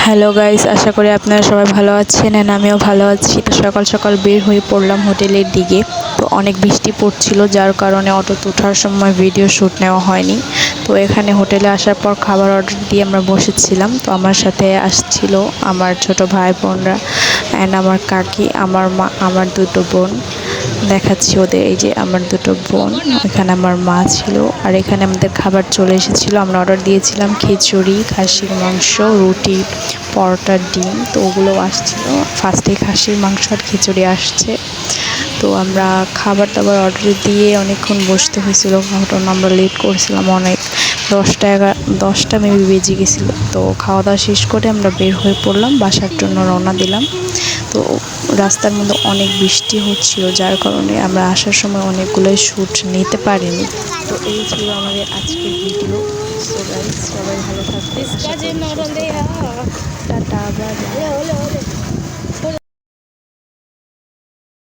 Hello guys, আশা করি আপনারা সবাই ভালো আছেন এন্ড আমিও ভালো আছি। তো সকাল সকাল বের হয়ে পড়লাম হোটেলের দিকে। তো অনেক বৃষ্টি পড়ছিল, যার কারণে অটোতে ওঠার সময় ভিডিও শ্যুট নেওয়া হয়নি। তো এখানে হোটেলে আসার পর খাবার অর্ডার দিয়ে আমরা বসেছিলাম। তো আমার সাথে আসছিল আমার ছোট ভাই বোনরা অ্যান্ড আমার কাকি, আমার মা, আমার দুটো বোন। দেখাচ্ছি ওদের, এই যে আমার দুটো বোন, এখানে আমার মা ছিল। আর এখানে আমাদের খাবার চলে এসেছিলো। আমরা অর্ডার দিয়েছিলাম খিচুড়ি, খাসির মাংস, রুটি, পরোটা, ডিম। তো ওগুলো আসছিলো। ফার্স্টে খাসির মাংস আর খিচুড়ি আসছে। তো আমরা খাবার দাবার অর্ডার দিয়ে অনেকক্ষণ বসতে হয়েছিল, কারণ আমরা লেট করছিলাম অনেক। 10টা মেবি বেজে গেছিলো। তো খাওয়া দাওয়া শেষ করে আমরা বের হয়ে পড়লাম, বাসার জন্য রওনা দিলাম। তো রাস্তার মধ্যে অনেক বৃষ্টি হচ্ছিল, যার কারণে আমরা আসার সময় অনেকগুলোই শ্যুট নিতে পারিনি। তো এই ছিল আমাদের আজকের ভিডিও। সো গাইস, সবাই ভালো থাকবে, আশা করি সুস্থ থাকবে। Tata, bye bye.